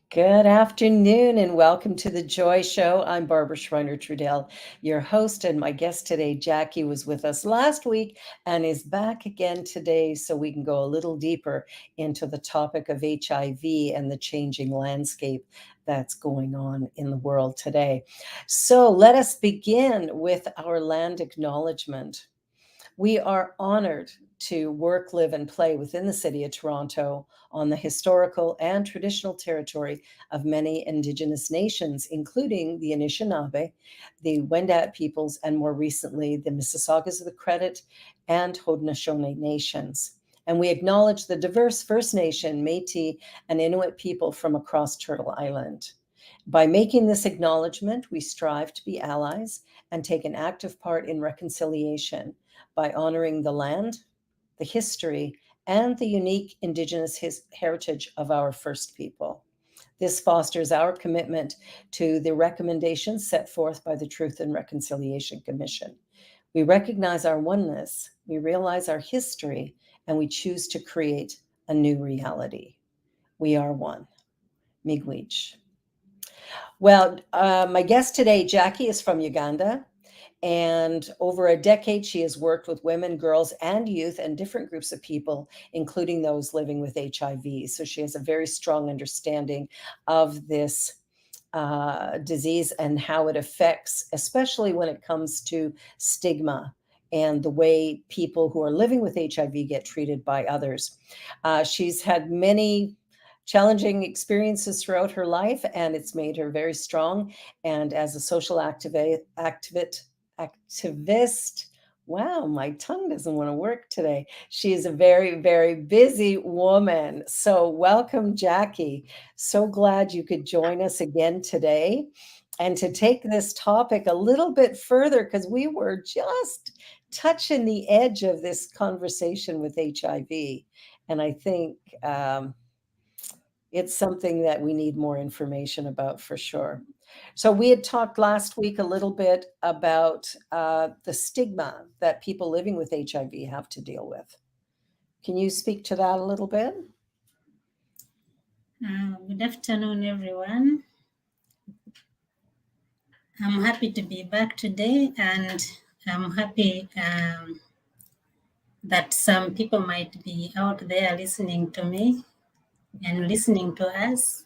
Good afternoon and welcome to the Joy Show. I'm Barbara Schreiner Trudell, your host, and my guest today, Jackie, was with us last week and is back again today so we can go a little deeper into the topic of HIV and the changing landscape that's going on in the world today. So let us begin with our land acknowledgement. We are honored to work, live, and play within the city of Toronto on the historical and traditional territory of many Indigenous nations, including the Anishinaabe, the Wendat peoples, and more recently, the Mississaugas of the Credit and Haudenosaunee nations. And we acknowledge the diverse First Nation, Métis, and Inuit people from across Turtle Island. By making this acknowledgement, we strive to be allies and take an active part in reconciliation by honoring the land, the history, and the unique Indigenous heritage of our First People. This fosters our commitment to the recommendations set forth by the Truth and Reconciliation Commission. We recognize our oneness, we realize our history, and we choose to create a new reality. We are one. Miigwech. Well, my guest today, Jackie, is from Uganda. And over a decade, she has worked with women, girls, and youth and different groups of people, including those living with HIV. So she has a very strong understanding of this disease and how it affects, especially when it comes to stigma and the way people who are living with HIV get treated by others. She's had many challenging experiences throughout her life, and it's made her very strong. And as a social activist, wow, my tongue doesn't want to work today. She is a very, very busy woman. So, welcome, Jackie. So glad you could join us again today and to take this topic a little bit further because we were just touching the edge of this conversation with HIV. And I think it's something that we need more information about for sure. So we had talked last week a little bit about the stigma that people living with HIV have to deal with. Can you speak to that a little bit? Good afternoon, everyone. I'm happy to be back today, and I'm happy that some people might be out there listening to me and listening to us.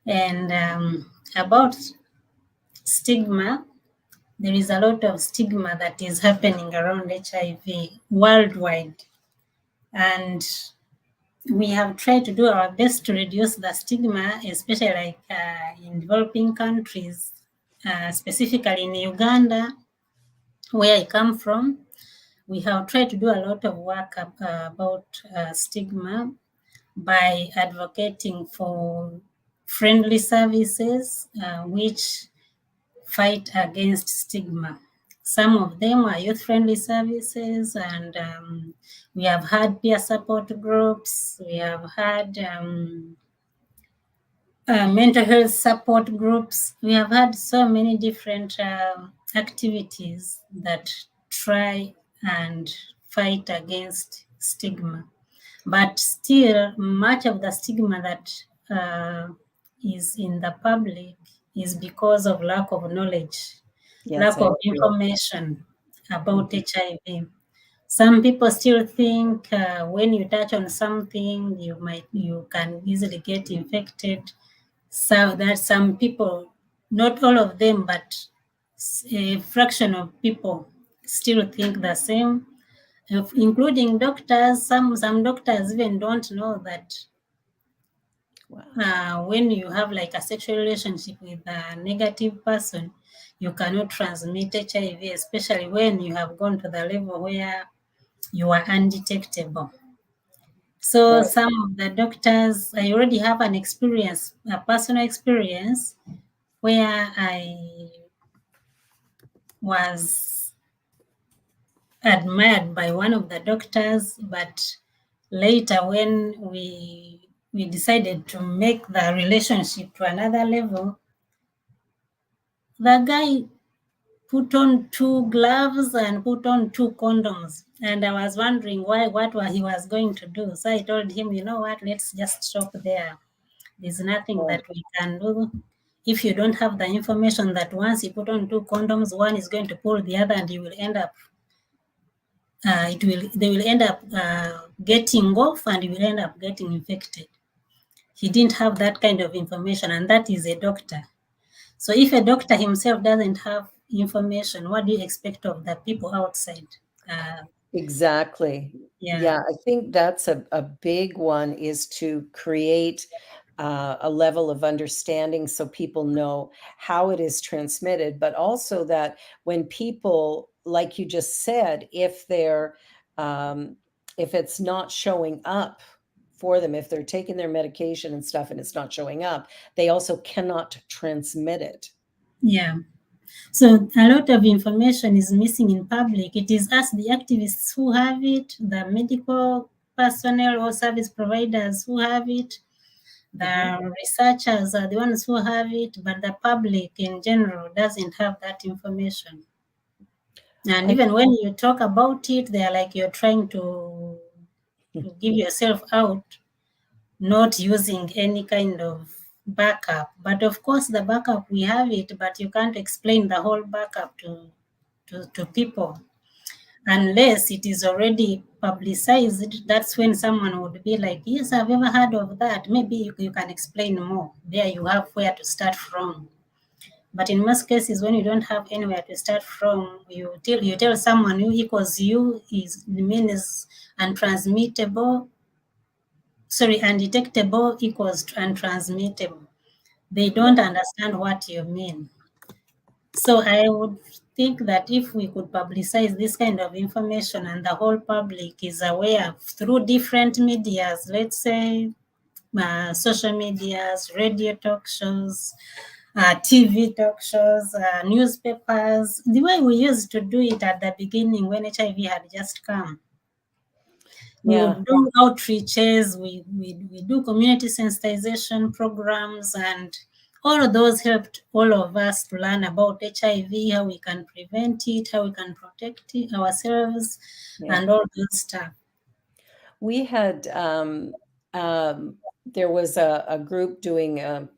And about stigma, there is a lot of stigma that is happening around HIV worldwide. And we have tried to do our best to reduce the stigma, especially like in developing countries, specifically in Uganda, where I come from. We have tried to do a lot of work about stigma by advocating for friendly services which fight against stigma. Some of them are youth-friendly services, and we have had peer support groups. We have had mental health support groups. We have had so many different activities that try and fight against stigma. But still, much of the stigma that is in the public is because of lack of knowledge, Yes, lack I of agree. information about HIV. Some people still think when you touch on something, you can easily get infected. So that some people, not all of them, but a fraction of people still think the same, including doctors. Some doctors even don't know that Wow. when you have like a sexual relationship with a negative person, you cannot transmit HIV, especially when you have gone to the level where you are undetectable. So Right. some of the doctors, I already have an experience, a personal experience, where I was admired by one of the doctors, but later when we decided to make the relationship to another level, the guy put on 2 gloves and put on 2 condoms. And I was wondering what he was going to do. So I told him, you know what, let's just stop there. There's nothing Right. that we can do if you don't have the information that once you put on two condoms, one is going to pull the other, and you will end up. They will end up getting off, and you will end up getting infected. He didn't have that kind of information, and that is a doctor. So if a doctor himself doesn't have information, what do you expect of the people outside? Uh, Exactly. yeah, Yeah, I think that's a big one, is to create a level of understanding so people know how it is transmitted, but also that when people, like you just said, um, if it's not showing up for them, if they're taking their medication and stuff and it's not showing up, they also cannot transmit it. yeah. So a lot of information is missing in public. It is us, the activists, who have it, the medical personnel or service providers who have it, Mhm. the researchers are the ones who have it, but the public in general doesn't have that information. And I even when you talk about it, they're like you're trying to give yourself out, not using any kind of backup. But of course, the backup, we have it, but you can't explain the whole backup to people unless it is already publicized. That's when someone would be like, yes, I've ever heard of that. Maybe you can explain more. There you have where to start from. But in most cases, when you don't have anywhere to start from, you tell someone you equals you is means untransmittable, sorry, undetectable equals untransmittable. They don't understand what you mean. So I would think that if we could publicize this kind of information and the whole public is aware through different medias, let's say social medias, radio talk shows, TV talk shows, newspapers, the way we used to do it at the beginning when HIV had just come. We Yeah. would do outreaches, we do community sensitization programs, and all of those helped all of us to learn about HIV, how we can prevent it, how we can protect it, ourselves, Yeah. and all those stuff. We had, there was a group doing a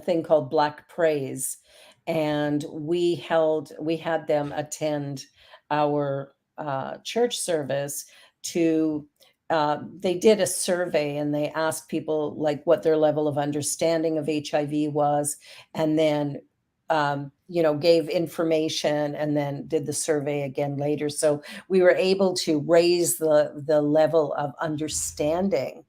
thing called Black Praise, and we had them attend our church service to, they did a survey and they asked people like what their level of understanding of HIV was, and then gave information and then did the survey again later. So we were able to raise the level of understanding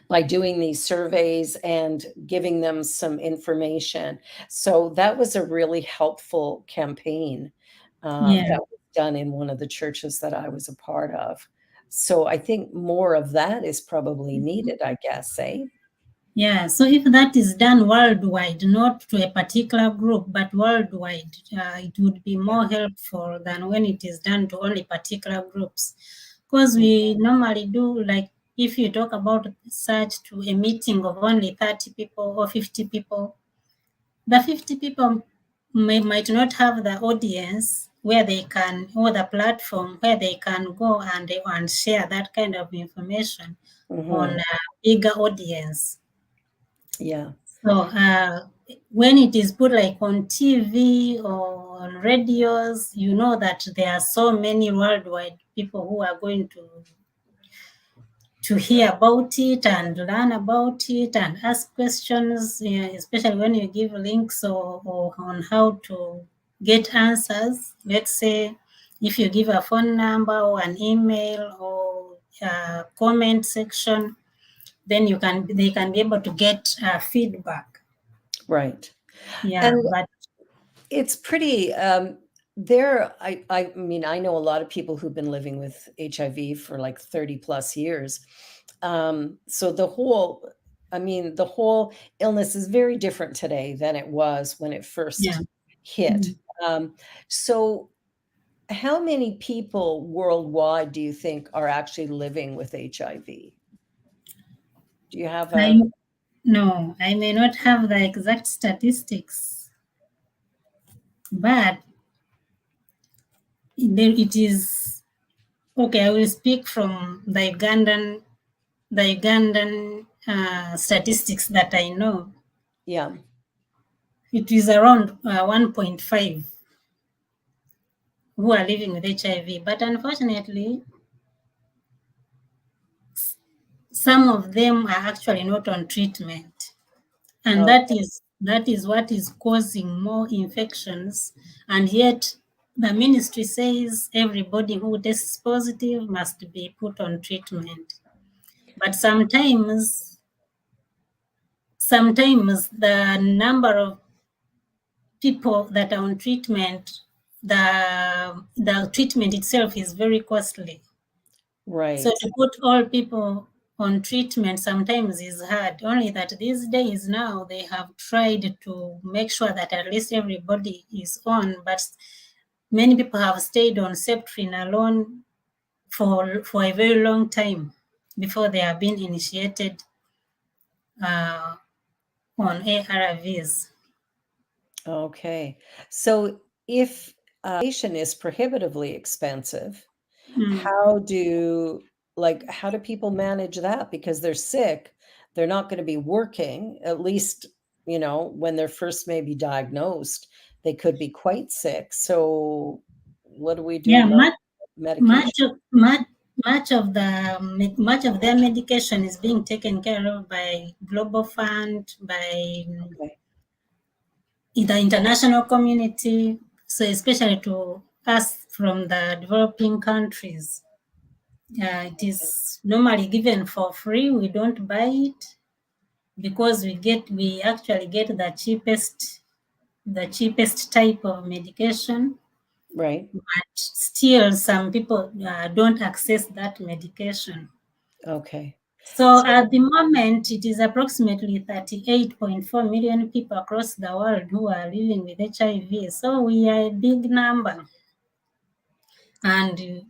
by doing these surveys and giving them some information. So that was a really helpful campaign Yeah. that was done in one of the churches that I was a part of. So I think more of that is probably needed, I guess, eh? Yeah, so if that is done worldwide, not to a particular group, but worldwide, it would be Yeah. more helpful than when it is done to only particular groups. Because Mm. we normally do, like, if you talk about such to a meeting of only 30 people or 50 people, the 50 people might not have the audience where they can, or the platform where they can go and share that kind of information on Mhm. a bigger audience. Yeah. So when it is put like on TV or on radios, you know that there are so many worldwide people who are going to hear about it and learn about it and ask questions, yeah, especially when you give links or on how to get answers. Let's say if you give a phone number or an email or a comment section, then they can be able to get feedback. Right. Yeah, And but it's pretty, I mean, I know a lot of people who've been living with HIV for like 30 plus years. So the whole illness is very different today than it was when it yeah. first hit. Mm. Um, so how many people worldwide do you think are actually living with HIV? Do you have I a, no, I may not have the exact statistics, but there it is. Okay, I will speak from the Ugandan statistics that I know, Yeah. it is around 1.5 who are living with HIV. But unfortunately, some of them are actually not on treatment. And Oh, that is what is causing more infections. And yet the ministry says everybody who tests positive must be put on treatment. But sometimes the number of people that are on treatment, the treatment itself is very costly. So right. to put all people on treatment sometimes is hard. Only that these days now they have tried to make sure that at least everybody is on, but many people have stayed on Septrin alone for a very long time before they have been initiated uh, on ARVs. Okay. So if medication is prohibitively expensive, Mm. how do people manage that? Because they're sick, they're not going to be working, at least, when they're first maybe diagnosed, they could be quite sick. So what do we do Yeah, about much medication? much of much much of their medication is being taken care of by Global Fund, by Okay. the international community. So especially to us from the developing countries, it is normally given for free. We don't buy it because we actually get the cheapest type of medication. Right. But still, some people don't access that medication. Okay. So So, at the moment, it is approximately 38.4 million people across the world who are living with HIV. So we are a big number. And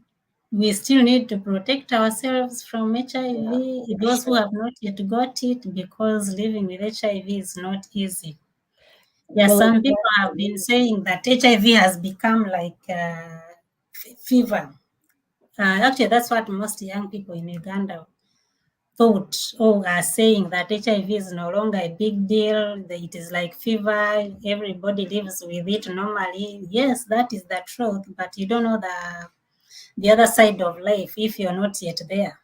we still need to protect ourselves from yeah, HIV, for those who sure. have not yet got it, because living with HIV is not easy. Yeah, Well, some people have exactly. been saying that HIV has become like fever. Actually, that's what most young people in Uganda thought or are saying, that HIV is no longer a big deal. That it is like fever. Everybody lives with it normally. Yes, that is the truth, but you don't know the other side of life if you're not yet there.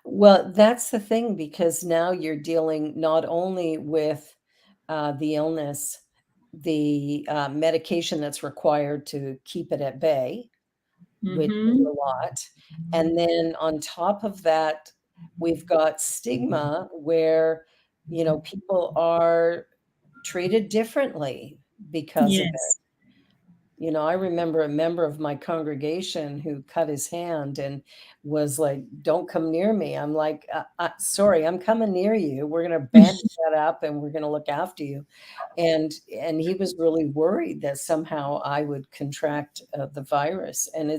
Well, that's the thing, because now you're dealing not only with the illness, the medication that's required to keep it at bay, which is Mm-hmm. a lot. And then on top of that, we've got stigma where, people are treated differently because of it. Yes. I remember a member of my congregation who cut his hand and was like, "Don't come near me." I'm like, Sorry, I'm coming near you. We're going to bandage that up and we're going to look after you." And he was really worried that somehow I would contract the virus. And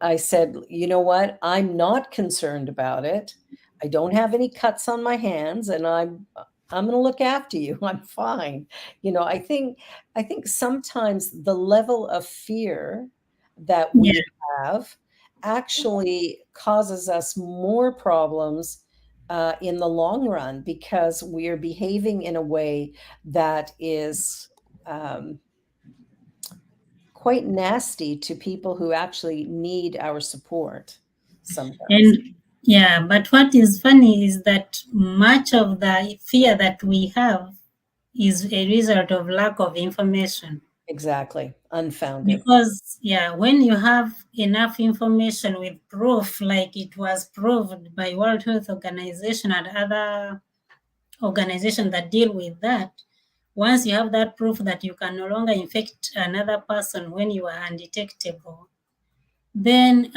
I said, "You know what? I'm not concerned about it. I don't have any cuts on my hands, and I'm going to look after you. I'm fine." I think sometimes the level of fear that Yeah. we have actually causes us more problems in the long run, because we are behaving in a way that is um, quite nasty to people who actually need our support sometimes. And yeah, but what is funny is that much of the fear that we have is a result of lack of information. Exactly. Unfounded. Because, yeah, when you have enough information with proof, like it was proved by World Health Organization and other organizations that deal with that, once you have that proof that you can no longer infect another person when you are undetectable, then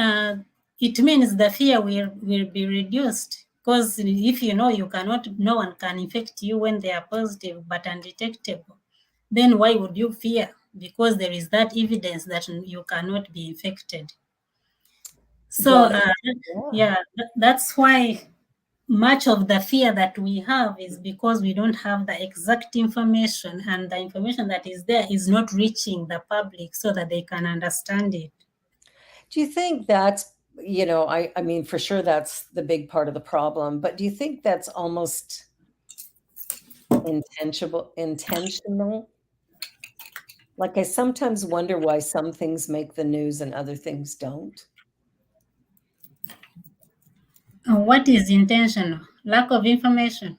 it means the fear will be reduced. Because if you know no one can infect you when they are positive but undetectable, then why would you fear? Because there is that evidence that you cannot be infected. So, Well, yeah. yeah, that's why much of the fear that we have is because we don't have the exact information, and the information that is there is not reaching the public so that they can understand it. Do you think that's I mean, for sure that's the big part of the problem, but do you think that's almost intentional? Like, I sometimes wonder why some things make the news and other things don't. What is intentional? Lack of information.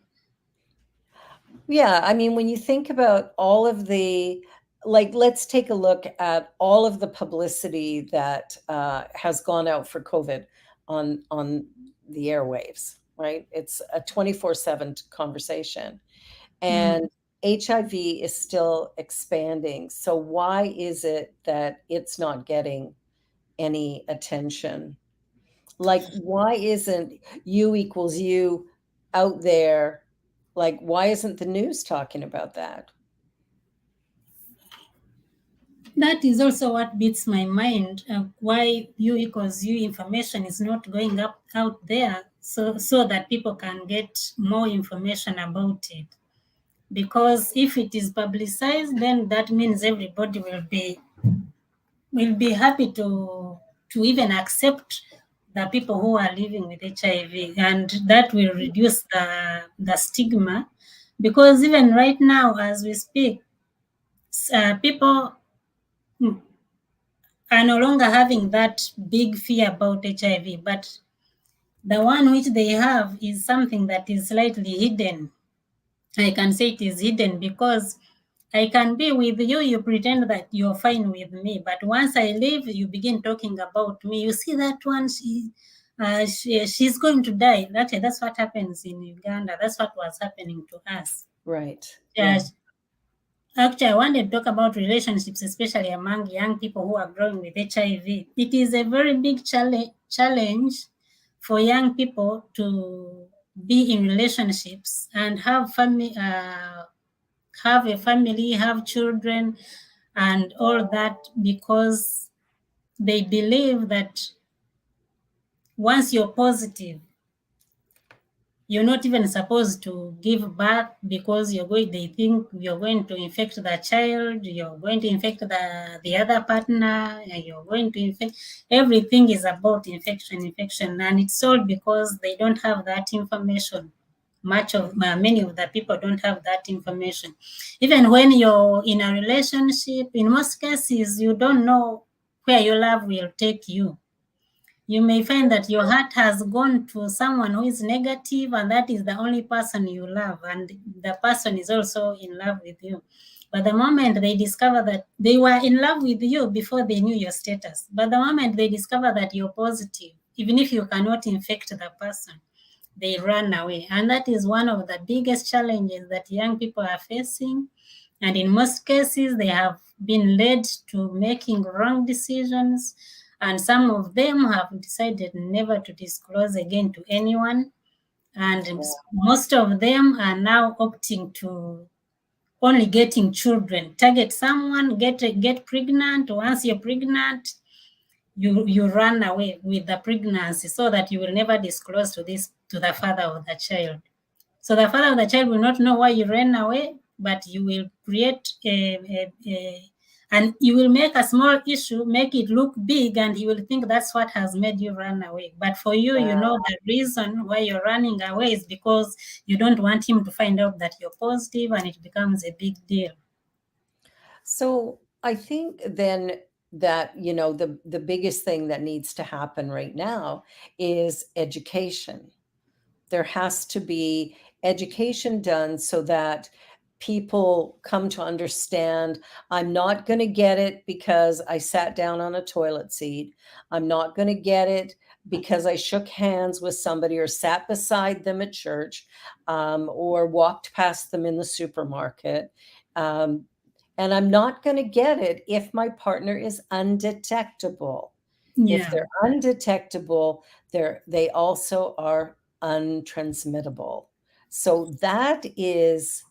Yeah, I mean, when you think about all of the like, let's take a look at all of the publicity that, has gone out for COVID on the airwaves, right? It's a 24/7 conversation, Mm. and HIV is still expanding, so why is it that it's not getting any attention? Like, why isn't you equals you out there? Like, why isn't the news talking about that? That is also what beats my mind. Why U equals U information is not going up out there, so that people can get more information about it. Because if it is publicized, then that means everybody will be happy to even accept the people who are living with HIV, and that will reduce the stigma. Because even right now, as we speak, people are no longer having that big fear about HIV, but the one which they have is something that is slightly hidden. I can say it is hidden because I can be with you, you pretend that you're fine with me, but once I leave, you begin talking about me. You see that one, she's going to die. That's what happens in Uganda. That's what was happening to us. Right. Uh, Yeah. Actually, I wanted to talk about relationships, especially among young people who are growing with HIV. It is a very big challenge for young people to be in relationships and have a family, have children, and all that, because they believe that once you're positive, you're not even supposed to give back because they think you're going to infect the child, you're going to infect the other partner, and you're going to infect. Everything is about infection, and it's all because they don't have that information. Many of the people don't have that information. Even when you're in a relationship, in most cases, you don't know where your love will take you. You may find that your heart has gone to someone who is negative, and that is the only person you love, and the person is also in love with you. But the moment they discover that they were in love with you before they knew your status, but the moment they discover that you're positive, even if you cannot infect the person, they run away. And that is one of the biggest challenges that young people are facing. And in most cases, they have been led to making wrong decisions. And some of them have decided never to disclose again to anyone. And most of them are now opting to only getting children. Target someone, get pregnant. Once you're pregnant, you run away with the pregnancy so that you will never disclose to the father of the child. So the father of the child will not know why you ran away, but you will create and you will make a small issue, make it look big, and he will think that's what has made you run away. But for you, you Wow. know the reason why you're running away is because you don't want him to find out that you're positive, and it becomes a big deal. So I think then that, the biggest thing that needs to happen right now is education. There has to be education done so that people come to understand I'm not going to get it because I sat down on a toilet seat. I'm not going to get it because I shook hands with somebody or sat beside them at church, or walked past them in the supermarket. Um, and I'm not going to get it if my partner is undetectable. If Yeah. they're undetectable, they also are untransmittable. So that is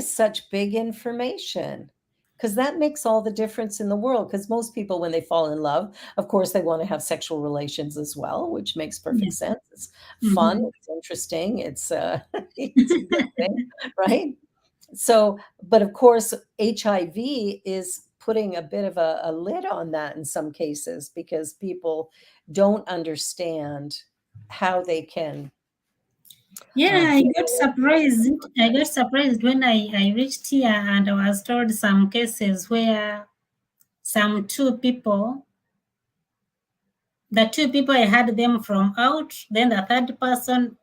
such big information, because that makes all the difference in the world. Because most people, when they fall in love, of course, they want to have sexual relations as well, which makes perfect Yeah. sense. It's fun, Mm-hmm. it's interesting, it's it's a good thing, right? So, but of course, HIV is putting a bit of a lid on that in some cases because people don't understand how they can Yeah, I got deal surprised. I got surprised when I reached here and I was told some cases where some two people, the two people I had them from out, then the third person,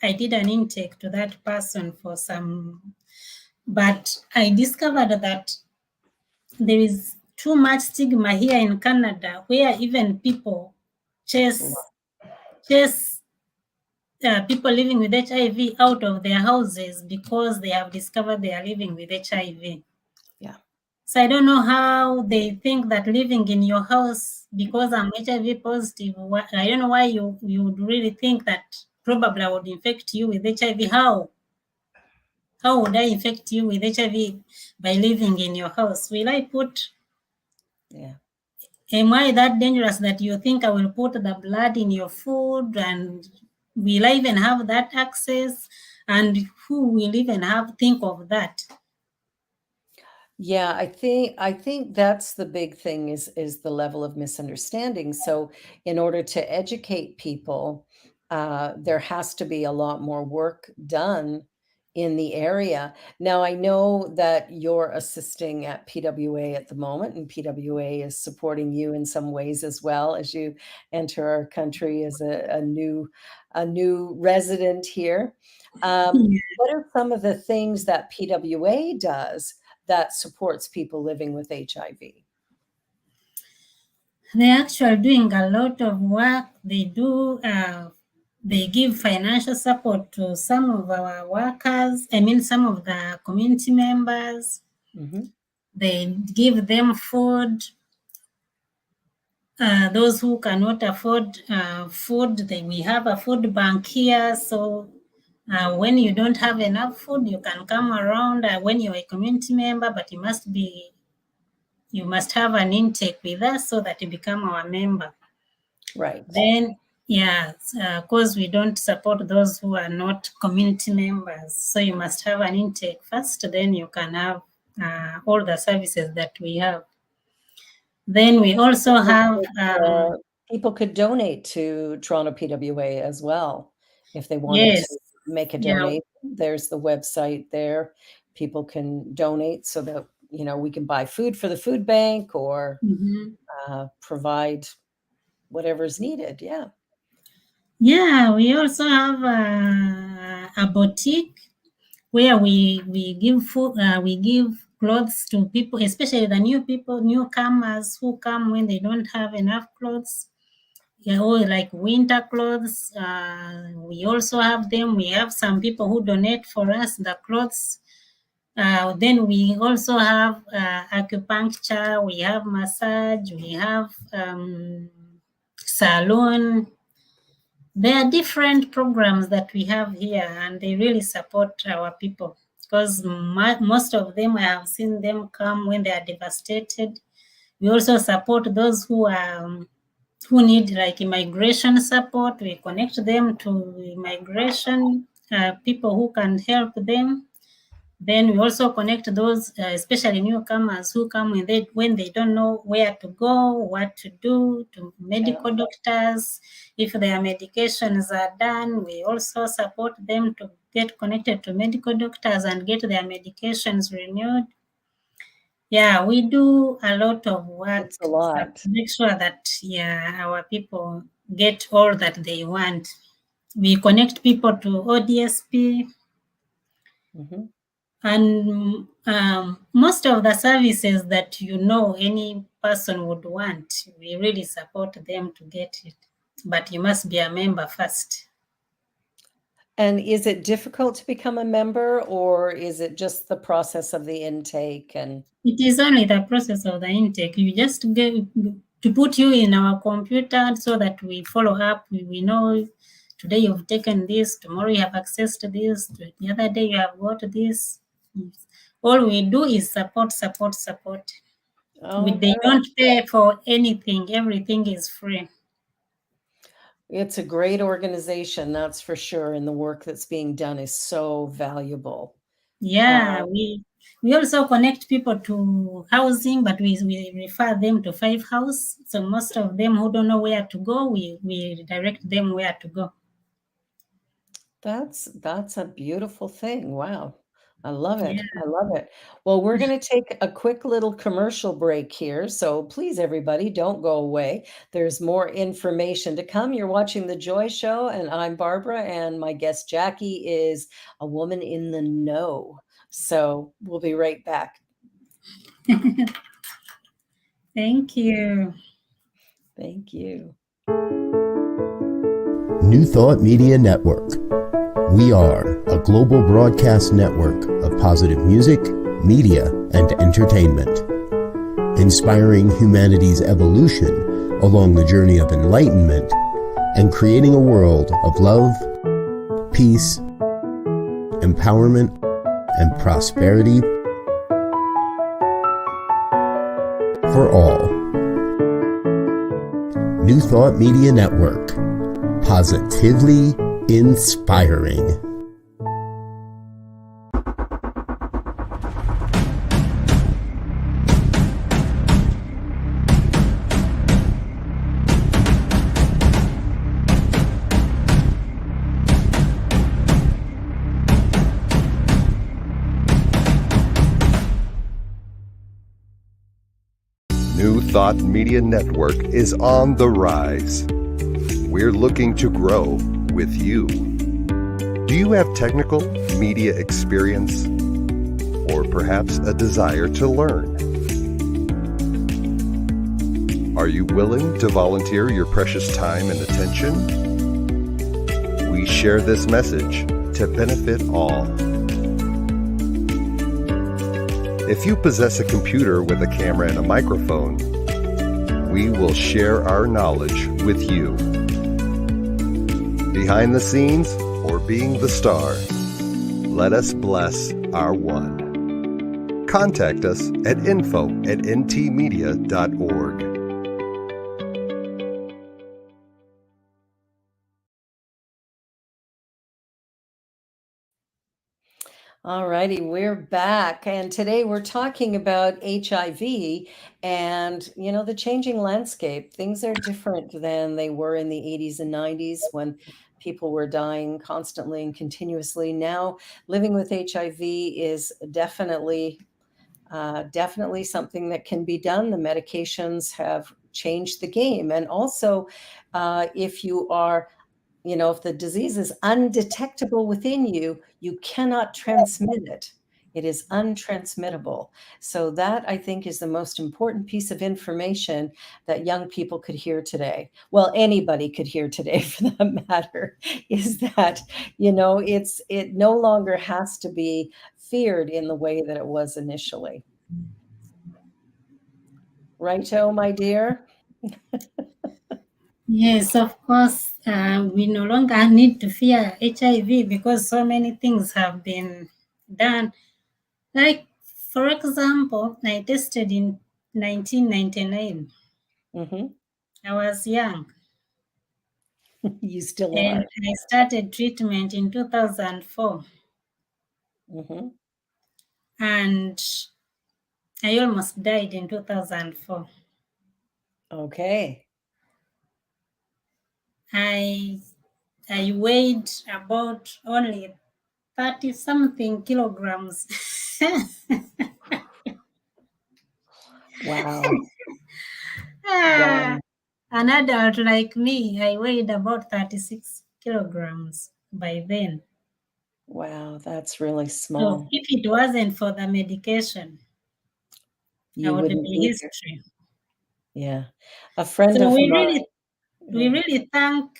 I did an intake to that person for some, but I discovered that there is too much stigma here in Canada where even people chase people living with HIV out of their houses because they have discovered they are living with HIV. yeah. So I don't know how they think that living in your house because I'm HIV positive. I don't know why you would really think that probably I would infect you with HIV. How? How would I infect you with HIV by living in your house? Will I put Yeah. Am I that dangerous that you think I will put the blood in your food? And will I even have that access? And who will even think of that? Yeah, I think that's the big thing is the level of misunderstanding. So in order to educate people, there has to be a lot more work done in the area. Now I know that you're assisting at PWA at the moment, and PWA is supporting you in some ways as well as you enter our country as a new resident here. What are some of the things that PWA does that supports people living with HIV? They're actually doing a lot of work. They give financial support to some of our workers, I mean, some of the community members. Mhm. They give them food. Those who cannot afford food, we have a food bank here. So when you don't have enough food, you can come around when you're a community member, but you must have an intake with us so that you become our member. Right. Then, yeah, of course, we don't support those who are not community members. So you must have an intake first, then you can have all the services that we have. Then we also People have, could, people could donate to Toronto PWA as well if they wanted to yes, make a yeah. donation. There's the website there. People can donate so that, we can buy food for the food bank or, Mhm. provide whatever's needed. Yeah. Yeah, we also have a boutique where we give food, we give clothes to people, especially the newcomers who come when they don't have enough clothes. Yeah, or like winter clothes. We also have them. We have some people who donate for us the clothes. Then we also have acupuncture. We have massage. We have salon. There are different programs that we have here, and they really support our people because most of them, I have seen them come when they are devastated. We also support those who need like immigration support. We connect them to immigration people who can help them. Then we also connect those, especially newcomers who come when they don't know where to go, what to do, to Yeah. medical doctors. If their medications are done, we also support them to get connected to medical doctors and get their medications renewed. Yeah, we do a lot of work It's a to lot. make sure that our people get all that they want. We connect people to ODSP. Mhm. And most of the services that any person would want, we really support them to get it. But you must be a member first. And is it difficult to become a member, or is it just the process of the intake and It is only the process of the intake. You just get to put you in our computer so that we follow up. We know today you've taken this, tomorrow you have access to this, the other day you have got this. All we do is support, support, support. They okay. don't pay for anything. Everything is free. It's a great organization, that's for sure, and the work that's being done is so valuable. Yeah, Uh, we We also connect people to housing, but we refer them to Five House. So most of them who don't know where to go, we direct them where to go. That's a beautiful thing. Wow. I love Yeah. it. I love it. Well, we're going to take a quick little commercial break here. So please, everybody, don't go away. There's more information to come. You're watching The Joy Show, and I'm Barbara, and my guest Jackie is a woman in the know. So we'll be right back. Thank you. Thank you. New Thought Media Network. We are a global broadcast network of positive music, media, and entertainment, inspiring humanity's evolution along the journey of enlightenment and creating a world of love, peace, empowerment, and prosperity for all. New Thought Media Network. Positively inspiring. New Thought Media Network is on the rise. We're looking to grow with you. Do you have technical media experience or perhaps a desire to learn? Are you willing to volunteer your precious time and attention? We share this message to benefit all. If you possess a computer with a camera and a microphone, we will share our knowledge with you. Behind the scenes or being the star, let us bless our one. Contact us at info@ntmedia.org. All righty, we're back. And today we're talking about HIV and, the changing landscape. Things are different than they were in the 80s and 90s when people were dying constantly and continuously. Now, living with HIV is definitely something that can be done. The medications have changed the game. And also, if you are if the disease is undetectable within you, you cannot transmit it. It is untransmittable. So that, I think, is the most important piece of information that young people could hear today. Well, anybody could hear today for that matter, is that, it no longer has to be feared in the way that it was initially. Righto, my dear? Yes, of course. We no longer need to fear HIV because so many things have been done. Like, for example, I tested in 1999. Mm-hmm. I was young. You still And are. I started treatment in 2004. Mm-hmm. And I almost died in 2004. Okay. I weighed about only 30 something kilograms. Wow. Ah, Wow. an adult like me, I weighed about 36 kilograms by then. Wow, that's really So small. if it wasn't for the medication, I You would wouldn't be be here. history. Yeah. A friend So of we mine, really we yeah, really thank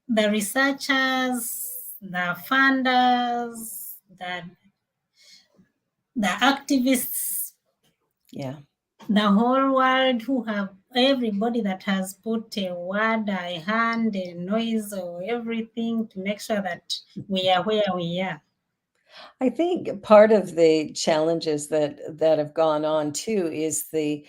the researchers, the funders, the activists, yeah. the whole world who have everybody that has put a word, a hand, a noise, or everything to make sure that we are where we are. I think part of the challenges that have gone on too is the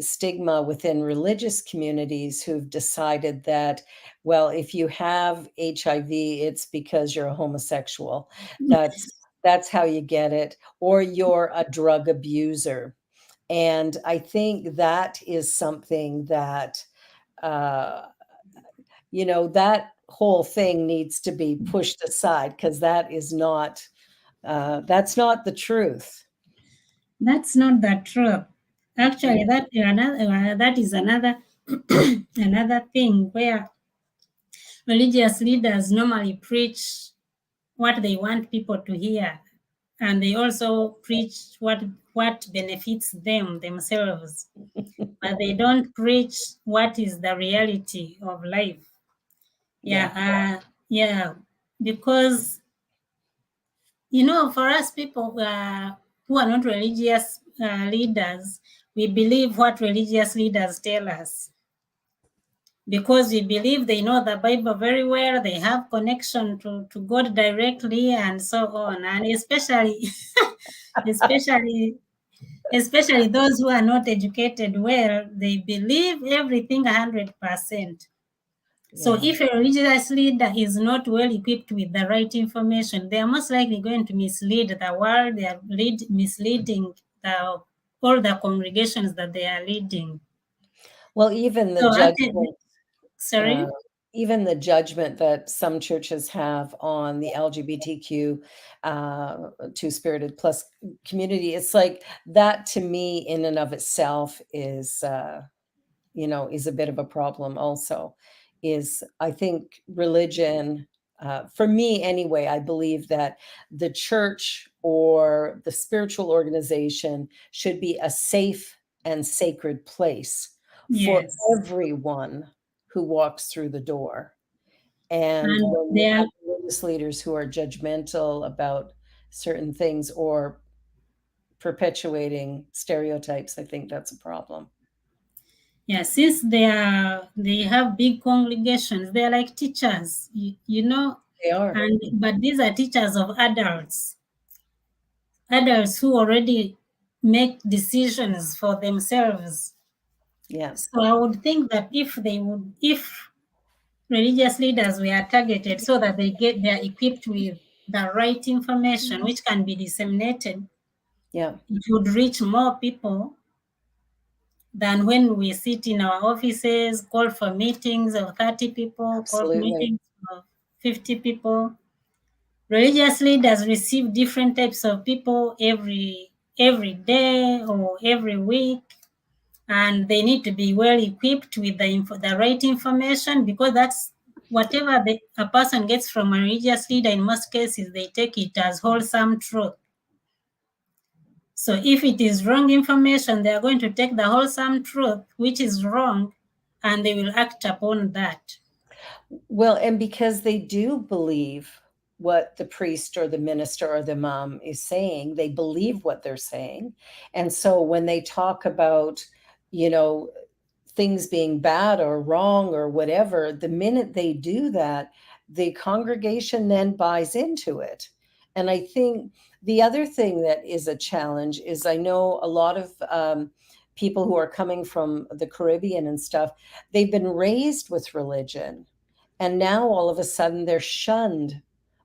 stigma within religious communities who've decided that, well, if you have HIV, it's because you're a homosexual. That's That's how you get it. Or you're a drug abuser. And I think that is something that, uh, that whole thing needs to be pushed aside, because that's not the truth. That's not the truth. Actually, that is another another thing where religious leaders normally preach what they want people to hear, and they also preach what benefits themselves, but they don't preach what is the reality of life. Yeah, because for us people who are not religious leaders, we believe what religious leaders tell us, because we believe they know the Bible very well, they have connection to God directly, and so on. And especially especially those who are not educated well, they believe everything 100%. So if a religious leader is not well equipped with the right information, they are most likely going to mislead the world. They are misleading all the congregations that they are leading. Well, even the So judgment, sorry? even the judgment that some churches have on the LGBTQ two-spirited plus community, it's like that to me in and of itself is is a bit of a problem also. I think religion, for me anyway, I believe that the church or the spiritual organization should be a safe and sacred place for Yes. everyone who walks through the door. And And when they you are, have religious leaders who are judgmental about certain things or perpetuating stereotypes, I think that's a problem. yeah, since they have big congregations, they are like teachers, They are. but these are teachers of adults who already make decisions for themselves. Yeah. So I would think that if religious leaders were targeted so that they're equipped with the right information which can be disseminated, Yeah. it would reach more people than when we sit in our offices, call for meetings of 30 people, call for Absolutely. meetings of 50 people. Religious leaders receive different types of people every day or every week, and they need to be well equipped with the right information, because that's whatever a person gets from a religious leader. In most cases, they take it as wholesome truth. So if it is wrong information, they are going to take the wholesome truth, which is wrong, and they will act upon that. Well, and because they do believe what the priest or the minister or the mom is saying, they believe what they're saying. And so when they talk about, you know, things being bad or wrong or whatever, the minute they do that, the congregation then buys into it. And I think the other thing that is a challenge is I know a lot of people who are coming from the Caribbean and stuff, they've been raised with religion. And now all of a sudden they're shunned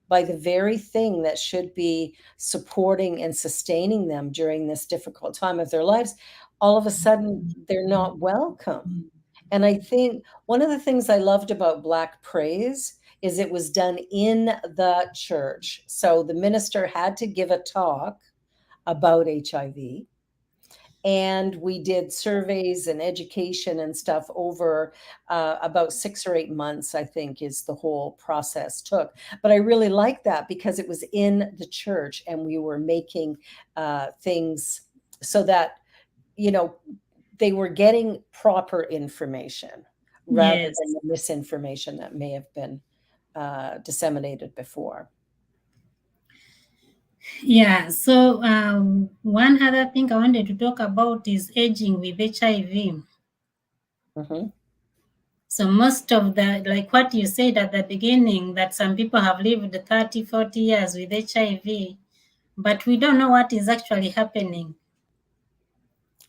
by the very thing that should be supporting and sustaining them during this difficult time of their lives. All of a sudden they're not welcome. And I think one of the things I loved about Black Praise is it was done in the church. So the minister had to give a talk about HIV. And we did surveys and education and stuff over about 6 or 8 months, I think, is the whole process took. But I really liked that because it was in the church and we were making things so that, they were getting proper information rather Yes. than the misinformation that may have been disseminated before. Yeah. So one other thing I wanted to talk about is aging with HIV. Mm-hmm. So most of like what you said at the beginning, that some people have lived 30, 40 years with HIV, but we don't know what is actually happening.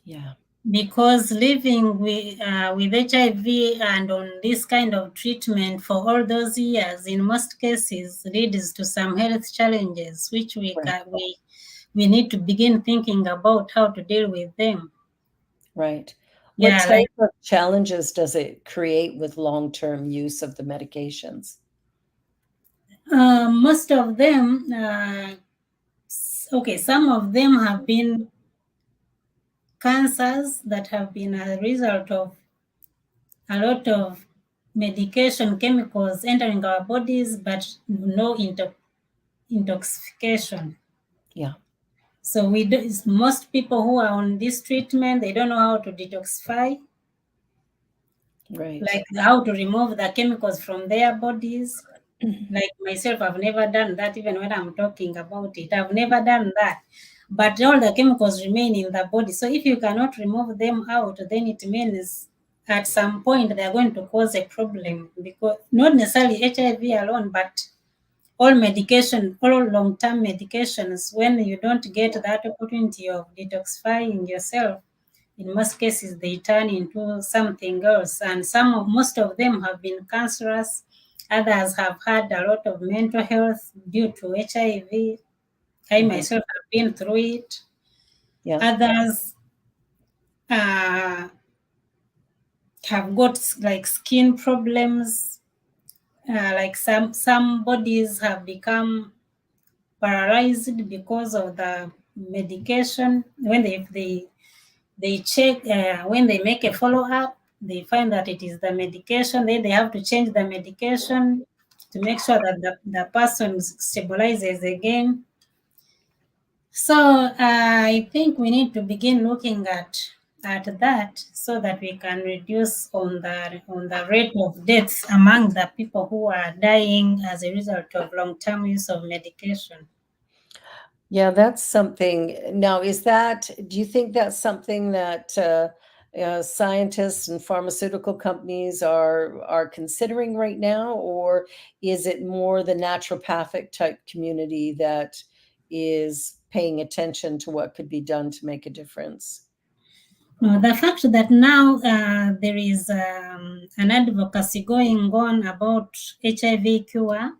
Yeah. because living with HIV and on this kind of treatment for all those years, in most cases, leads to some health challenges, which Right. we need to begin thinking about how to deal with them. Right. What Yeah, like type of challenges does it create with long-term use of the medications? most of them, okay, some of them have been cancers that have been a result of a lot of medication chemicals entering our bodies, but no intoxication. Yeah. So we do, most people who are on this treatment, they don't know how to detoxify, Right. like how to remove the chemicals from their bodies. Like myself, I've never done that. Even when I'm talking about it, I've never done that. But all the chemicals remain in the body. So if you cannot remove them out, then it means at some point they're going to cause a problem, because not necessarily HIV alone, but all medication, all long-term medications, when you don't get that opportunity of detoxifying yourself, in most cases they turn into something else. And most of them have been cancerous. Others have had a lot of mental health due to HIV. I Mhm. myself have been through it. Yeah. Others have got like skin problems. Like some bodies have become paralyzed because of the medication. When they check, when they make a follow-up, they find that it is the medication. Then they have to change the medication to make sure that the person stabilizes again. So I think we need to begin looking at that, so that we can reduce on the rate of deaths among the people who are dying as a result of long-term use of medication. Yeah, that's something. Now, do you think that's something that scientists and pharmaceutical companies are considering right now, or is it more the naturopathic type community that is paying attention to what could be done to make a difference? No, the fact that now there is an advocacy going on about HIV cure,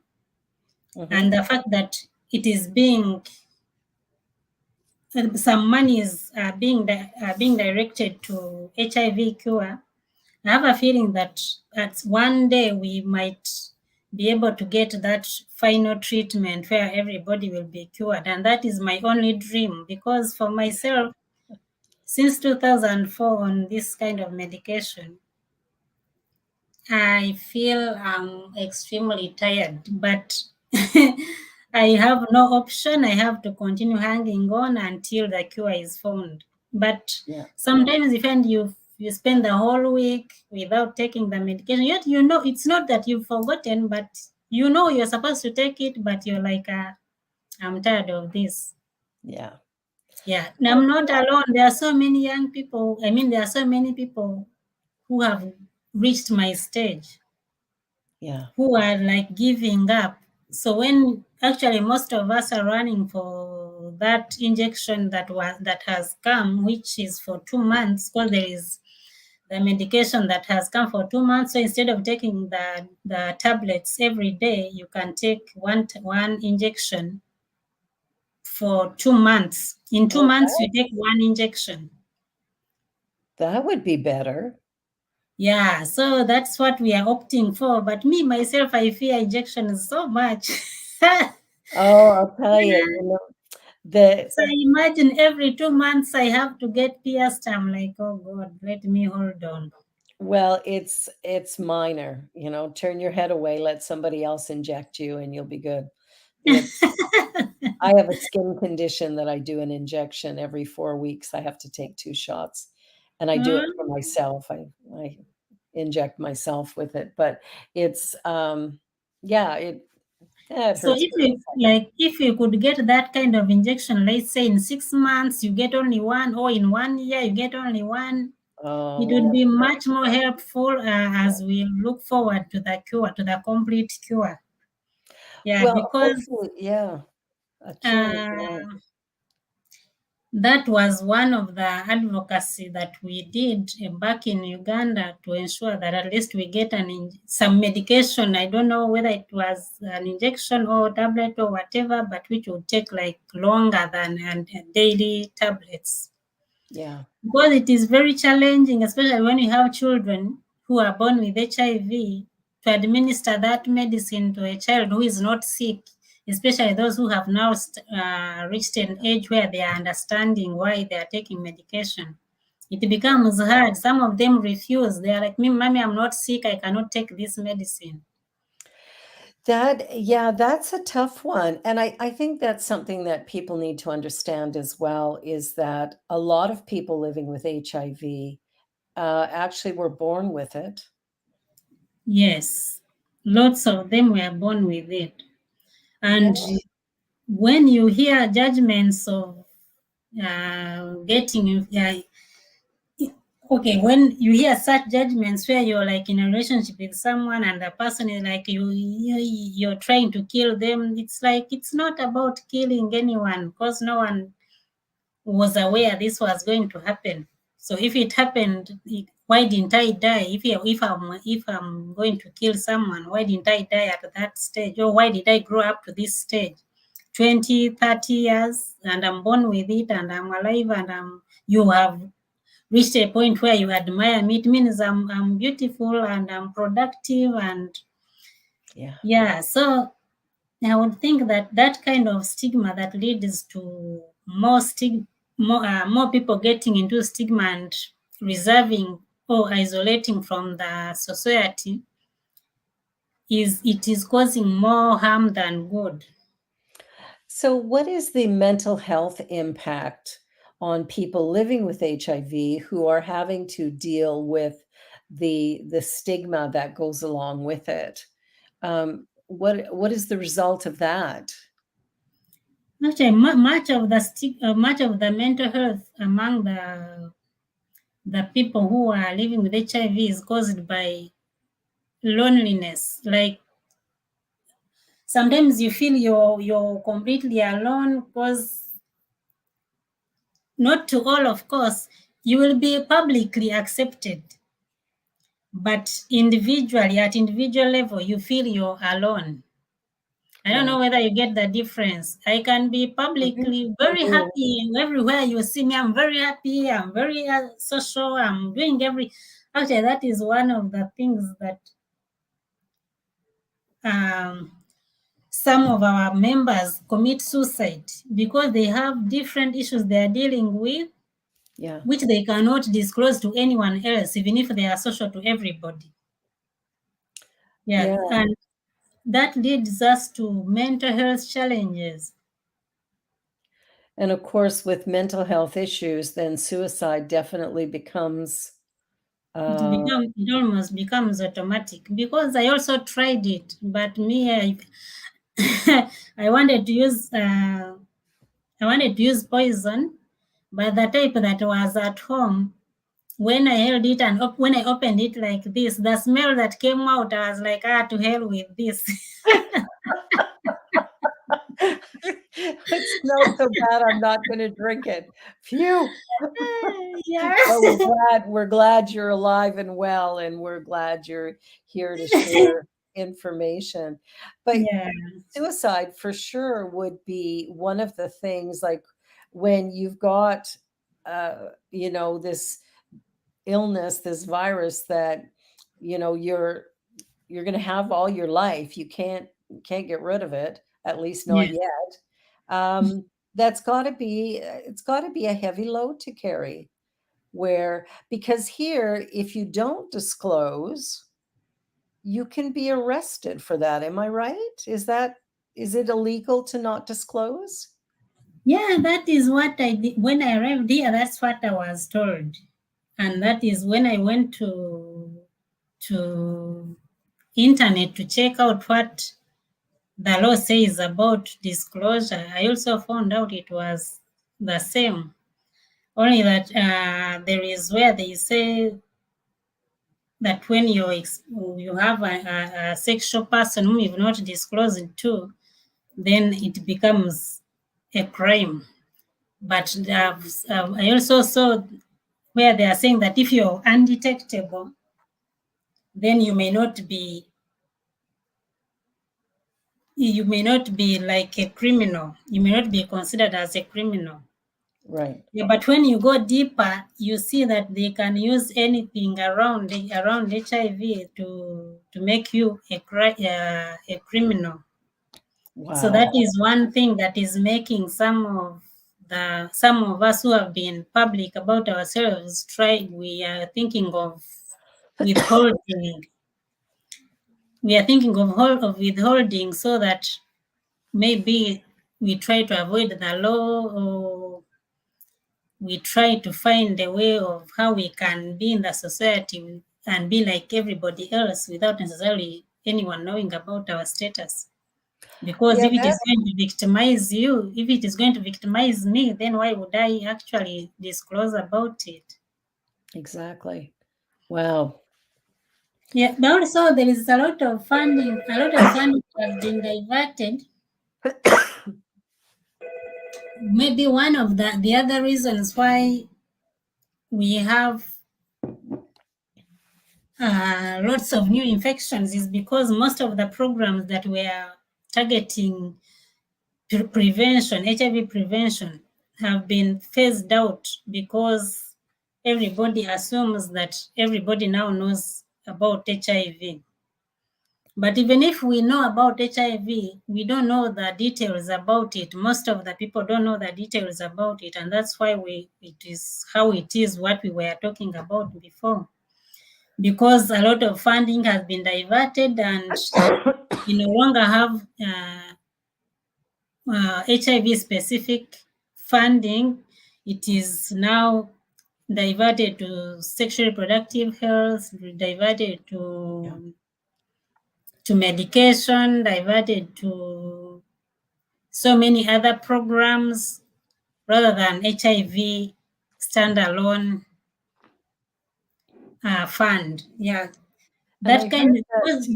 and Hmm. the fact that it is being some monies are being directed to HIV cure, I have a feeling that at one day we might be able to get that final treatment where everybody will be cured, and that is my only dream, because for myself, since 2004 on this kind of medication, I feel I'm extremely tired, but I have no option. I have to continue hanging on until the cure is found. But Yeah. sometimes you find you spend the whole week without taking the medication. Yet you know it's not that you've forgotten, but you know you're supposed to take it, but you're like, I'm tired of this. Yeah. Yeah, and I'm not alone. There are so many young people. I mean, there are so many people who have reached my stage, Yeah. who are like giving up. So when actually most of us are running for that injection that has come, which is for 2 months, because there is the medication that has come for 2 months. So instead of taking the tablets every day, you can take one injection for 2 months. In two Oh, months, you take one injection. that would be better. Yeah, so that's what we are opting for. But me, myself, I fear injections so much. Oh, I'll tell you, the So imagine every 2 months I have to get pierced. I'm like, oh God, let me hold on. well, it's minor, turn your head away, let somebody else inject you and you'll be good. It's I have a skin condition that I do an injection every 4 weeks. I have to take 2 shots, and I do it for Hmm? myself. I inject myself with it, but it's, yeah, it So hurts if for a you second. like, if you could get that kind of injection, let's say in 6 months you get only one, or in 1 year you get only one, it would Oh, be much more helpful as we look forward to the cure, to the complete cure. Yeah, well, because hopefully, yeah, a cure, uh, yeah. that was one of the advocacy that we did back in Uganda to ensure that at least we get some medication. I don't know whether it was an injection or tablet or whatever, but which would take like longer than daily tablets. Yeah. Because it is very challenging, especially when you have children who are born with HIV, to administer that medicine to a child who is not sick, especially those who have now reached an age where they are understanding why they are taking medication. It becomes hard. Some of them refuse. They are like, me, mommy, I'm not sick. I cannot take this medicine. That's a tough one. And I think that's something that people need to understand as well, is that a lot of people living with HIV actually were born with it. Yes, lots of them were born with it. And Yeah. when you hear judgments of okay, when you hear such judgments where you're like in a relationship with someone and the person is like you're trying to kill them, it's like it's not about killing anyone, because no one was aware this was going to happen. So if it happened, why didn't I die? If I'm going to kill someone, why didn't I die at that stage? Or why did I grow up to this stage? 20, 30 years, and I'm born with it, and I'm alive, and you have reached a point where you admire me. It means I'm beautiful and I'm productive, and yeah. So I would think that kind of stigma that leads to more people getting into stigma and reserving or isolating from the society is causing more harm than good. So, what is the mental health impact on people living with HIV who are having to deal with the stigma that goes along with it? What is the result of that? Actually, much of the mental health among the people who are living with HIV is caused by loneliness. Like sometimes you feel you're completely alone, because not to all, of course, you will be publicly accepted, but individually, at individual level, you feel you're alone. I don't know Right. whether you get the difference. I can be publicly I very do. happy everywhere you see me. I'm very happy. I'm very social. I'm doing Actually, that is one of the things that some of our members commit suicide, because they have different issues they are dealing with, Yeah. which they cannot disclose to anyone else, even if they are social to everybody. Yeah, Yeah. and that leads us to mental health challenges. And of course, with mental health issues, then suicide definitely becomes It almost becomes automatic, because I also tried it, but I wanted to use poison, but the type that was at home. When I held it and when I opened it like this, the smell that came out, I was like, to hell with this. it smells so bad, I'm not going to drink it. Phew. Yeah. Well, we're glad you're alive and well, and we're glad you're here to share information. But Yeah. suicide for sure would be one of the things, like when you've got this illness, this virus that you're going to have all your life. You can't get rid of it, at least not Yes. yet. That's got to be it's got to be a heavy load to carry, because here, if you don't disclose, you can be arrested for that. Am I right? Is it illegal to not disclose? Yeah, that is what I did when I arrived here. That's what I was told, and that is when I went to internet to check out what the law says about disclosure. I also found out it was the same, only that there is where they say that when you have a sexual person whom you've not disclosed to, then it becomes a crime. But I also saw where they are saying that if you're undetectable, then you may not be like a criminal. You may not be considered as a criminal. Right. Yeah, but when you go deeper, you see that they can use anything around HIV to make you a criminal. Wow. So that is one thing that is making some of us who have been public about ourselves we are thinking of withholding. We are thinking of withholding so that maybe we try to avoid the law, or we try to find a way of how we can be in the society and be like everybody else without necessarily anyone knowing about our status. Because Yeah, if it is going to victimize you, if it is going to victimize me, then why would I actually disclose about it? exactly. Wow. Yeah, but also there is a lot of funding has been diverted. Maybe one of the other reasons why we have lots of new infections is because most of the programs that were targeting prevention, HIV prevention, have been phased out because everybody assumes that everybody now knows about HIV. But even if we know about HIV, we don't know the details about it. Most of the people don't know the details about it, and that's why it is how it is what we were talking about before. Because a lot of funding has been diverted and we no longer have HIV specific funding. It is now diverted to sexual reproductive health, diverted to medication, diverted to so many other programs rather than HIV standalone fund. Yeah. That kind of, because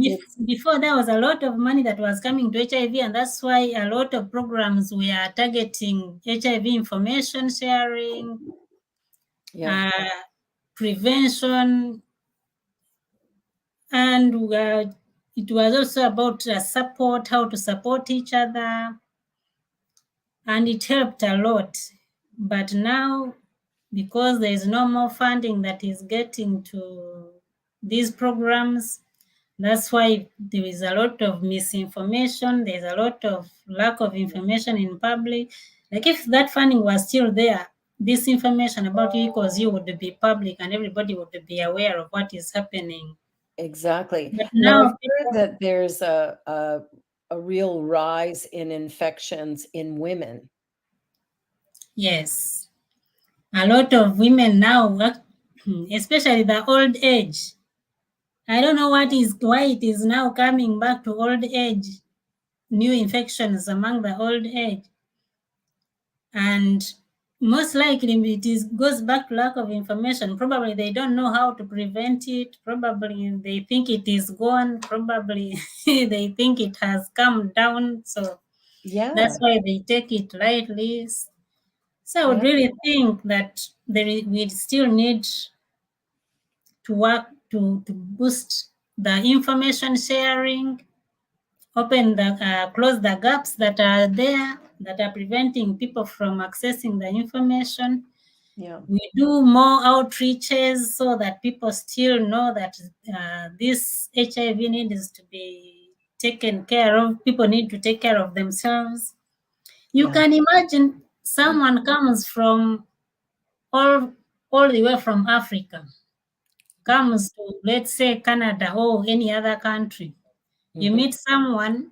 before there was a lot of money that was coming to HIV, and that's why a lot of programs were targeting HIV information sharing, prevention, and it was also about support, how to support each other, and it helped a lot. But now, because there is no more funding that is getting to these programs, that's why there is a lot of misinformation. There's a lot of lack of information in public. Like if that funding was still there, this information about you equals you would be public and everybody would be aware of what is happening. Exactly. But Now, now I've heard that there's a real rise in infections in women. yes, a lot of women now, especially the old age. I don't know why it is now coming back to old age, new infections among the old age. And most likely it goes back to lack of information. Probably they don't know how to prevent it. Probably they think it is gone. Probably they think it has come down. So that's why they take it lightly. So I would really think that we still need to work to boost the information sharing, close the gaps that are there that are preventing people from accessing the information. We do more outreaches so that people still know that this HIV needs to be taken care of. People need to take care of themselves. You can imagine someone comes from all the way from Africa, comes to, let's say, Canada or any other country. You meet someone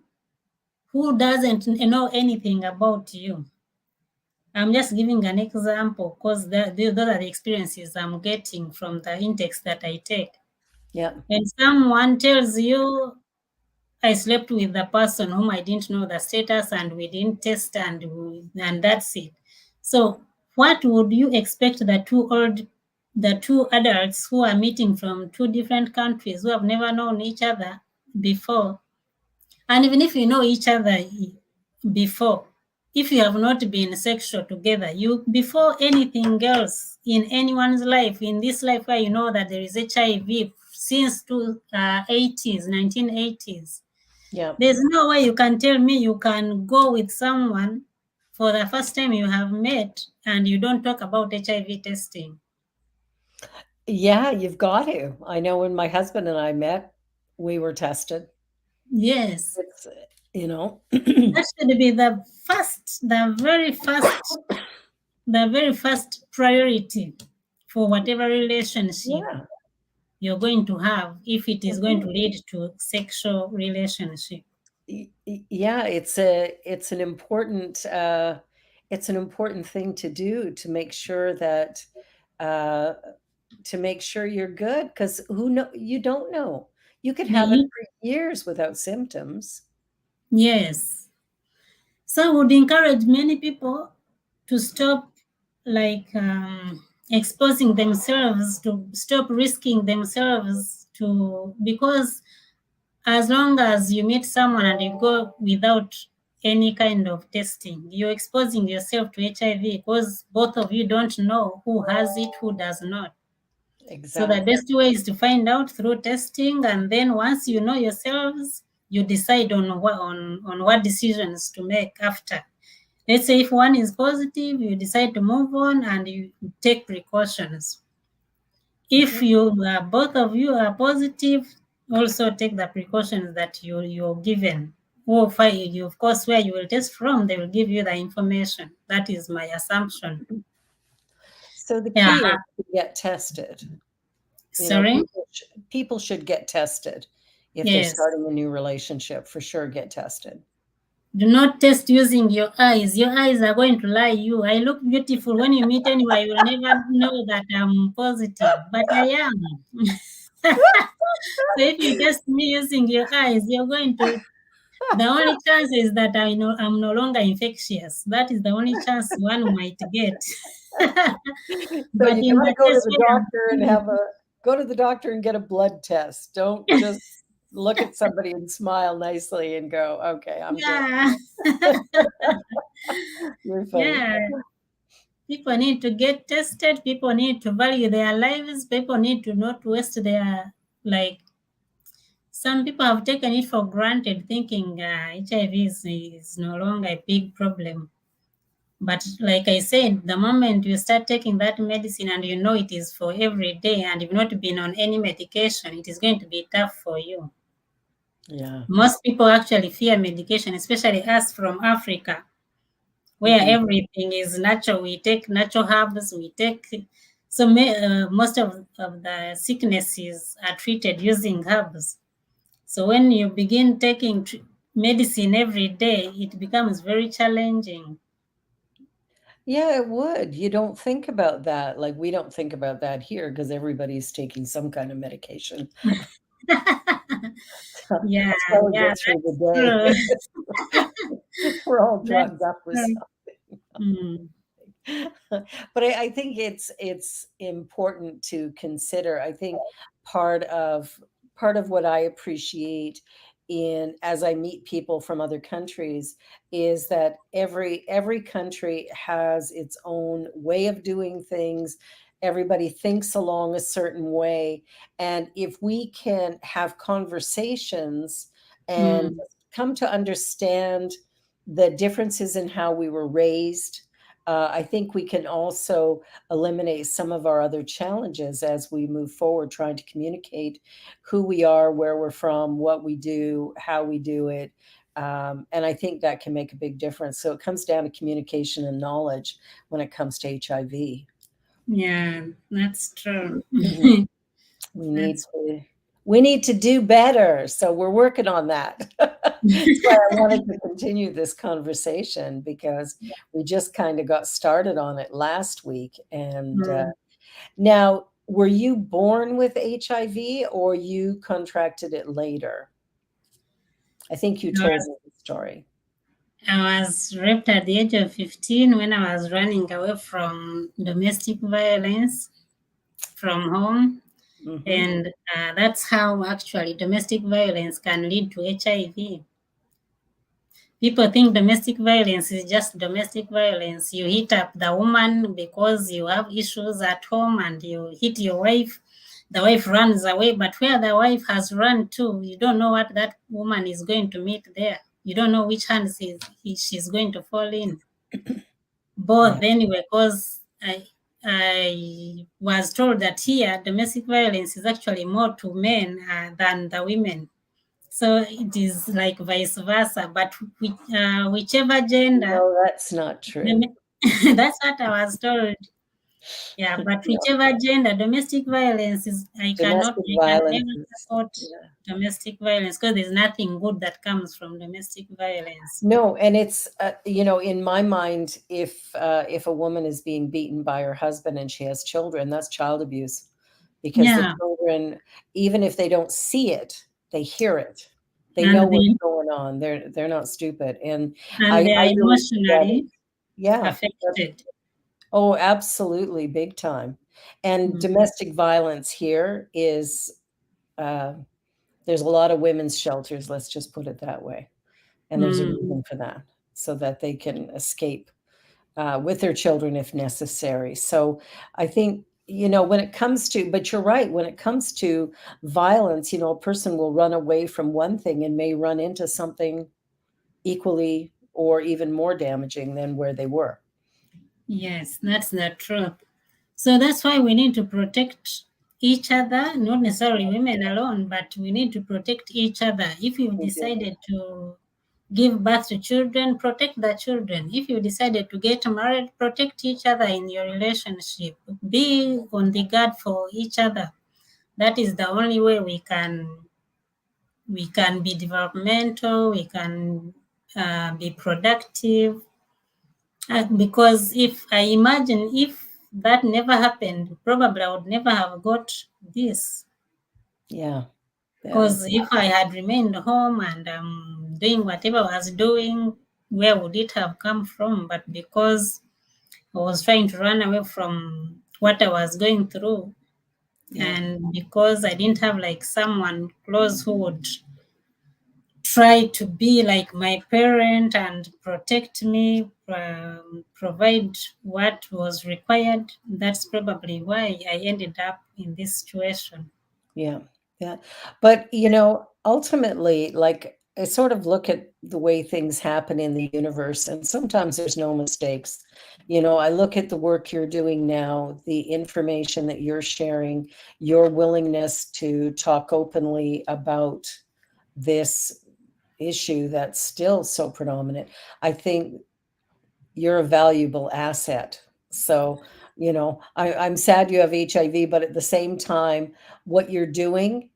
who doesn't know anything about you. I'm just giving an example because those are the experiences I'm getting from the intakes that I take. Yeah. When someone tells you, I slept with the person whom I didn't know the status and we didn't test and that's it. So what would you expect the two adults who are meeting from two different countries who have never known each other before? And even if you know each other before, if you have not been sexual together, you before anything else in anyone's life, in this life where you know that there is HIV since 80s, 1980s, Yeah. there's no way you can tell me you can go with someone for the first time you have met and you don't talk about HIV testing. Yeah, you've got to. I know when my husband and I met, we were tested. Yes. It's, you know, That should be the very first priority for whatever relationship yeah. you're going to have, if it is going to Mhm. lead to sexual relationship. Yeah, it's an important thing to do to make sure that uh, to make sure you're good, because you don't know. You could have it The- for years without symptoms. yes. So I would encourage many people to stop exposing themselves, to stop risking themselves to, because as long as you meet someone and you go without any kind of testing, you're exposing yourself to HIV, because both of you don't know who has it, who does not. So the Exactly. best way is to find out through testing, and then once you know yourselves, you decide on what decisions to make after. Let's say if one is positive, you decide to move on and you take precautions. If both of you are positive, also take the precautions that you're given. Or you, of course, where you will test from, they will give you the information. That is my assumption. So the Yeah. key is to get tested. Sorry. People should get tested if they're Yes. starting a new relationship. For sure, get tested. Do not test using your eyes. Your eyes are going to lie you. I look beautiful. When you meet anyway, you will never know that I'm positive, but I am. So if you test me using your eyes, you're going to. The only chance is that I'm no longer infectious. That is the only chance one might get. So But you in got to the go to case the where doctor and go to the doctor and get a blood test. Don't just look at somebody and smile nicely and go, "Okay, I'm good." yeah, You're funny. yeah. People need to get tested. People need to value their lives. People need to not waste their, like, some people have taken it for granted, thinking HIV is no longer a big problem. But like I said, the moment you start taking that medicine and you know it is for every day and you've not been on any medication, it is going to be tough for you. Yeah. Most people actually fear medication, especially us from Africa, where Mhm. everything is natural. We take natural herbs, most of the sicknesses are treated using herbs. So when you begin taking medicine every day, it becomes very challenging. Yeah, it would. You don't think about that. Like, we don't think about that here because everybody's taking some kind of medication to Yeah, to yeah, get through that's the true. day. We're all drugged That's up with true. something. Mm. But I think it's important to consider. I think part of part of what I appreciate in as I meet people from other countries is that every country has its own way of doing things. Everybody thinks along a certain way. And if we can have conversations and Mm. come to understand the differences in how we were raised, I think we can also eliminate some of our other challenges as we move forward, trying to communicate who we are, where we're from, what we do, how we do it. And I think that can make a big difference. So it comes down to communication and knowledge when it comes to HIV. Yeah, that's true. Mhm. We need That's to we need to do better. So we're working on that. That's why I wanted to continue this conversation because we just kind of got started on it last week. And true. now, were you born with HIV or you contracted it later? I think you told me the story. I was raped at the age of 15 when I was running away from domestic violence from home. Hmm. And that's how actually domestic violence can lead to HIV. people think domestic violence is just domestic violence. You hit up the woman because you have issues at home and you hit your wife. The wife runs away, but where the wife has run to, you don't know what that woman is going to meet there. You don't know which hands she's going to fall in. Both anyway, because I was told that here domestic violence is actually more to men than the women. So it is like vice versa. But whichever gender, No, that's not true. that's what I was told. Yeah, but No. whichever gender, domestic violence is, I can Domestic violence never is, support yeah. domestic violence because there's nothing good that comes from domestic violence. No, and it's in my mind, if a woman is being beaten by her husband and she has children, that's child abuse, because the Yeah, children, even if they don't see it, they hear it. They know and what's they going on. They're not stupid, and and I they are really get it. emotionally Yeah. affected. Oh, absolutely, big time. And Mm. domestic violence here is uh, there's a lot of women's shelters. Let's just put it that way. And there's a Mm. reason for that, so that they can escape with their children if necessary. So I think, when it comes to, but you're right, when it comes to violence, a person will run away from one thing and may run into something equally or even more damaging than where they were. Yes, that's the truth. So that's why we need to protect each other, not necessarily women alone, but we need to protect each other. If you've We do. decided to give birth to children, protect the children. If you decided to get married, protect each other in your relationship. Be on the guard for each other. That is the only way we can be developmental, we can be productive. Because if I imagine if that never happened, probably I would never have got this. Yeah. Because if I had remained home and doing whatever I was doing, where would it have come from? But because I was trying to run away from what I was going through, Yeah. and because I didn't have like someone close who would try to be like my parent and protect me, provide what was required. That's probably why I ended up in this situation. Yeah. Yeah. But, ultimately, like, I sort of look at the way things happen in the universe, and sometimes there's no mistakes. I look at the work you're doing now, the information that you're sharing, your willingness to talk openly about this issue that's still so predominant. I think you're a valuable asset. So, I'm sad you have HIV, but at the same time, what you're doing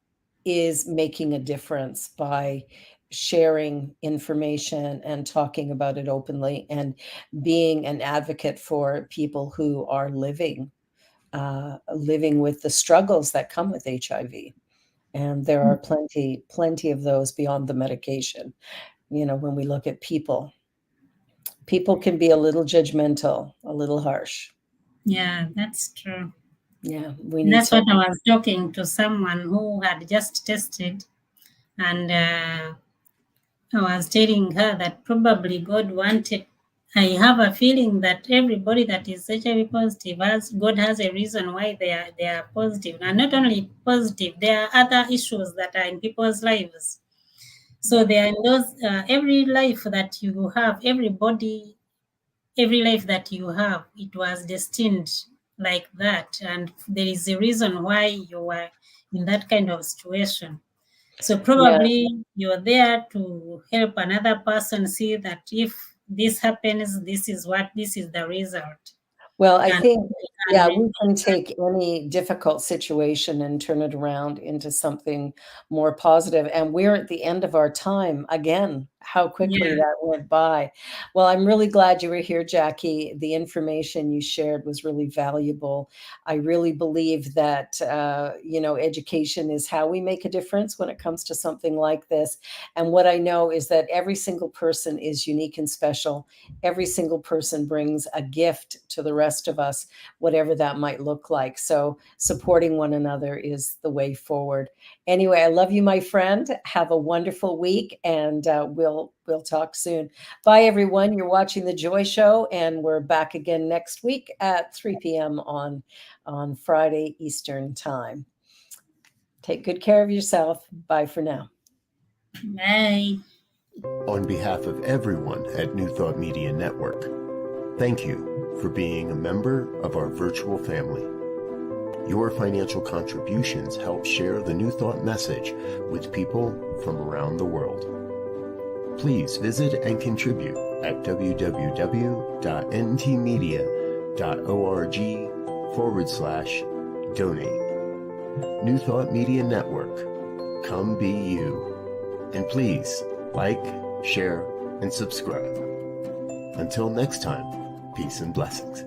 is making a difference by sharing information and talking about it openly and being an advocate for people who are living with the struggles that come with HIV. And there are plenty of those beyond the medication. When we look at people can be a little judgmental, a little harsh. Yeah, that's true. Yeah, we And need that's to. what I was talking to someone who had just tested, and I was telling her that probably God wanted. I have a feeling that everybody that is HIV positive God has a reason why they are positive, and not only positive, there are other issues that are in people's lives. So there are those every life that you have, every life that you have, it was destined like that, and there is a reason why you were in that kind of situation. So Yeah. probably you're there to help another person see that if this happens, this is the result. Well, I And think, we yeah, can we can take any difficult situation and turn it around into something more positive. And we're at the end of our time again. How quickly yeah, that went by. Well, I'm really glad you were here, Jackie. The information you shared was really valuable. I really believe that, education is how we make a difference when it comes to something like this. And what I know is that every single person is unique and special. Every single person brings a gift to the rest of us, whatever that might look like. So supporting one another is the way forward. Anyway, I love you, my friend. Have a wonderful week, and we'll talk soon. Bye, everyone. You're watching The Joy Show, and we're back again next week at 3 p.m. on Friday Eastern Time. Take good care of yourself. Bye for now. Bye. On behalf of everyone at New Thought Media Network, thank you for being a member of our virtual family. Your financial contributions help share the New Thought message with people from around the world. Please visit and contribute at www.ntmedia.org/donate. New Thought Media Network. Come be you. And please like, share, and subscribe. Until next time, peace and blessings.